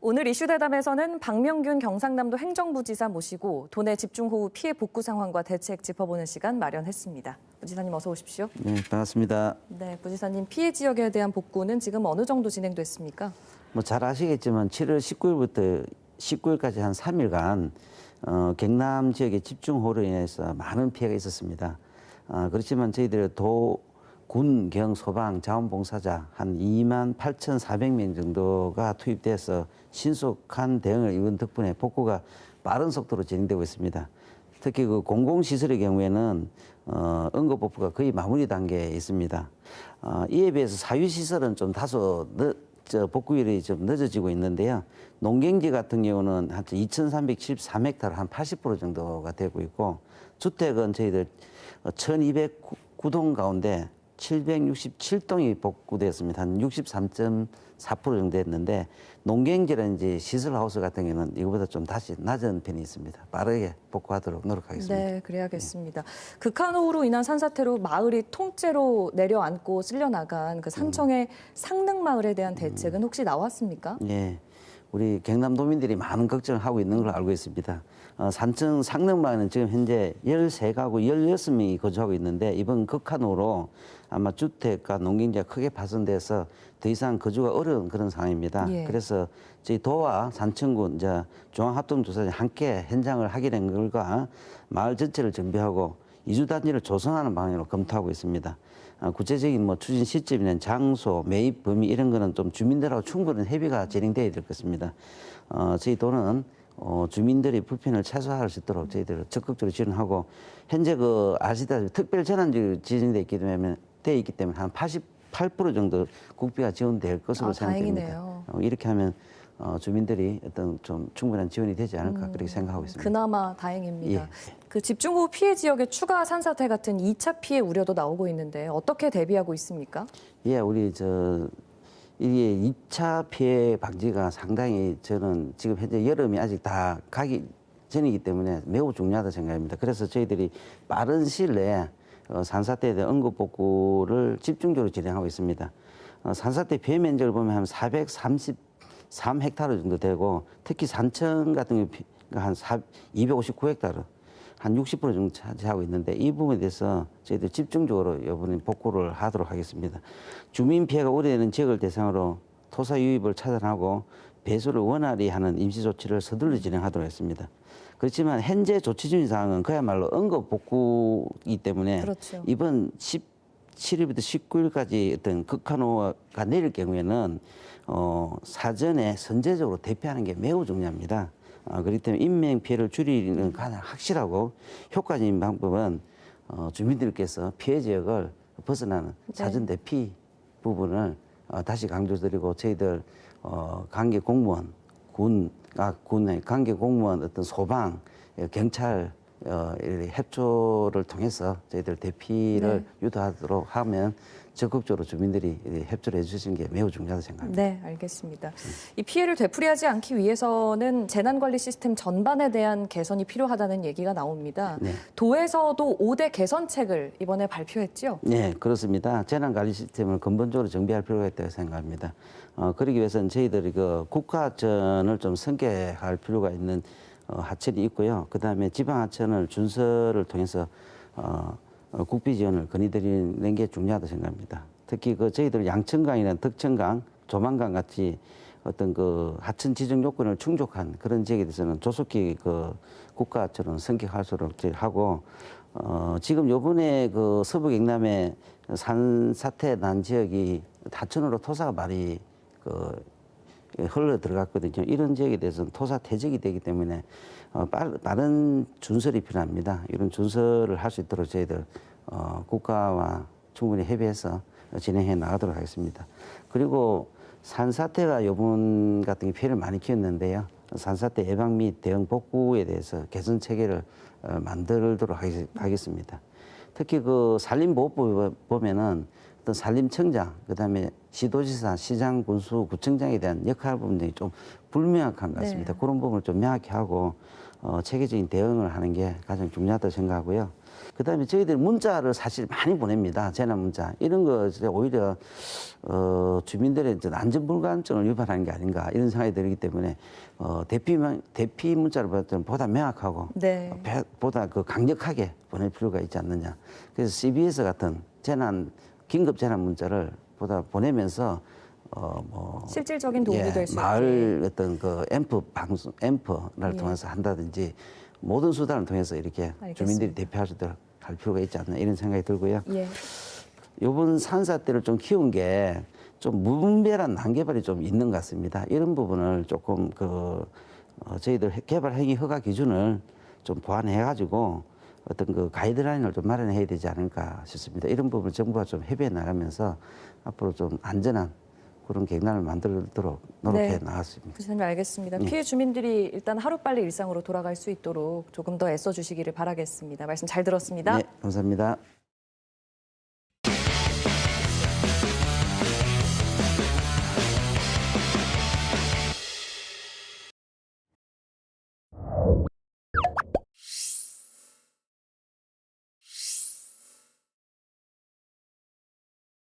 오늘 이슈대담에서는 박명균 경상남도 행정부지사 모시고 도내 집중호우 피해 복구 상황과 대책 짚어보는 시간 마련했습니다. 부지사님 어서 오십시오. 네, 반갑습니다. 네, 부지사님 피해 지역에 대한 복구는 지금 어느 정도 진행됐습니까? 잘 아시겠지만 7월 19일부터 19일까지 한 3일간 경남 지역의 집중호우로 인해서 많은 피해가 있었습니다. 그렇지만 저희들 군, 경, 소방, 자원봉사자 한 28,400명 정도가 투입돼서 신속한 대응을 이룬 덕분에 복구가 빠른 속도로 진행되고 있습니다. 특히 그 공공시설의 경우에는 응급복구가 거의 마무리 단계에 있습니다. 이에 비해서 사유시설은 좀 다소 복구율이 좀 늦어지고 있는데요. 농경지 같은 경우는 한 2,373헥타르 한 80% 정도가 되고 있고, 주택은 저희들 1,209동 가운데 767동이 복구되었습니다. 한 63.4% 정도 됐는데, 농경지라든지 시설하우스 같은 경우는 이거보다 좀 다시 낮은 편이 있습니다. 빠르게 복구하도록 노력하겠습니다. 네, 그래야겠습니다. 극한호우로 인한 산사태로 마을이 통째로 내려앉고 쓸려나간 그 산청의 상능마을에 대한 대책은 혹시 나왔습니까? 네. 우리 경남도민들이 많은 걱정을 하고 있는 걸로 알고 있습니다. 산청 상능마을은 지금 현재 13가구 16명이 거주하고 있는데, 이번 극한호로 아마 주택과 농경지가 크게 파손돼서 더 이상 거주가 어려운 그런 상황입니다. 예. 그래서 저희 도와 산청군 중앙합동조사에 함께 현장을 하게 된 결과 마을 전체를 정비하고 이주단지를 조성하는 방향으로 검토하고 있습니다. 구체적인 추진 시점이나 장소, 매입 범위 이런 거는 좀 주민들하고 충분한 협의가 진행돼야 될 것입니다. 저희 도는 주민들의 불편을 최소화할 수 있도록 저희들 적극적으로 지원하고, 현재 아시다시피 특별 재난지역이 지정돼 있기 때문에 한 88% 정도 국비가 지원될 것으로 생각됩니다. 다행이네요. 이렇게 하면 주민들이 어떤 좀 충분한 지원이 되지 않을까 그렇게 생각하고 있습니다. 그나마 다행입니다. 예. 그 집중호우 피해 지역의 추가 산사태 같은 2차 피해 우려도 나오고 있는데 어떻게 대비하고 있습니까? 예, 이게 2차 피해 방지가 상당히 저는 지금 현재 여름이 아직 다 가기 전이기 때문에 매우 중요하다 생각합니다. 그래서 저희들이 빠른 시일 내에 산사태에 대한 응급복구를 집중적으로 진행하고 있습니다. 산사태 피해 면적을 보면 한 433헥타르 정도 되고, 특히 산청 같은 경우 한 259헥타르, 한 60% 정도 차지하고 있는데, 이 부분에 대해서 저희들 집중적으로 이번에 복구를 하도록 하겠습니다. 주민 피해가 우려되는 지역을 대상으로 토사 유입을 차단하고 배수를 원활히 하는 임시조치를 서둘러 진행하도록 했습니다. 그렇지만 현재 조치 중인 사항은 그야말로 응급복구이기 때문에, 그렇죠. 이번 17일부터 19일까지 어떤 극한호우가 내릴 경우에는 사전에 선제적으로 대피하는 게 매우 중요합니다. 그렇기 때문에 인명 피해를 줄이는 가장 확실하고 효과적인 방법은 주민들께서 피해 지역을 벗어나는 사전 대피 부분을 다시 강조드리고, 저희들 관계 공무원, 군의 관계 공무원, 어떤 소방, 경찰 협조를 통해서 저희들 대피를 유도하도록 하면 적극적으로 주민들이 협조를 해주시는 게 매우 중요하다고 생각합니다. 네, 알겠습니다. 이 피해를 되풀이하지 않기 위해서는 재난관리 시스템 전반에 대한 개선이 필요하다는 얘기가 나옵니다. 네. 도에서도 5대 개선책을 이번에 발표했죠? 네, 그렇습니다. 재난관리 시스템을 근본적으로 정비할 필요가 있다고 생각합니다. 그러기 위해서는 저희들이 국가하천을 좀 성계할 필요가 있는 하천이 있고요. 그다음에 지방하천을 준설을 통해서 국비 지원을 건의드리는 게 중요하다고 생각합니다. 특히 저희들 양천강이나 덕천강, 조만강 같이 어떤 하천 지정 요건을 충족한 그런 지역에 대해서는 조속히 국가하천은 성격할 수 있도록 하고, 지금 요번에 서부 경남의 산사태 난 지역이 하천으로 토사가 많이 흘러 들어갔거든요. 이런 지역에 대해서는 토사 퇴적이 되기 때문에 빠른 준설이 필요합니다. 이런 준설을 할 수 있도록 저희들 국가와 충분히 협의해서 진행해 나가도록 하겠습니다. 그리고 산사태가 이번 같은 게 피해를 많이 키웠는데요. 산사태 예방 및 대응 복구에 대해서 개선 체계를 만들도록 하겠습니다. 특히 산림보호법에 보면은 어떤 산림청장, 그다음에 시도지사, 시장, 군수, 구청장에 대한 역할 부분들이 좀 불명확한 것 같습니다. 네. 그런 부분을 좀 명확히 하고 체계적인 대응을 하는 게 가장 중요하다고 생각하고요. 그다음에 저희들이 문자를 사실 많이 보냅니다. 재난 문자. 이런 거 진짜 오히려 주민들의 이제 안전불감증을 유발하는 게 아닌가 이런 생각이 들기 때문에 대피 문자를 보낼 때는 보다 명확하고 네. 보다 그 강력하게 보낼 필요가 있지 않느냐. 그래서 CBS 같은 긴급 재난 문자를 보다 보내면서 실질적인 도움이 될 수 마을 있게. 어떤 그 앰프를 통해서 한다든지 모든 수단을 통해서 이렇게 알겠습니다. 주민들이 대피할 수 있도록 할 필요가 있지 않나 이런 생각이 들고요. 예. 이번 산사 때를 좀 키운 게 좀 무분별한 난개발이 좀 있는 것 같습니다. 이런 부분을 조금 저희들 개발 행위 허가 기준을 좀 보완해가지고 어떤 그 가이드라인을 좀 마련해야 되지 않을까 싶습니다. 이런 부분을 정부가 좀 협의해 나가면서 앞으로 좀 안전한 그런 갱단을 만들도록 노력해 나갔습니다. 부장님 알겠습니다. 예. 피해 주민들이 일단 하루빨리 일상으로 돌아갈 수 있도록 조금 더 애써주시기를 바라겠습니다. 말씀 잘 들었습니다. 네, 감사합니다.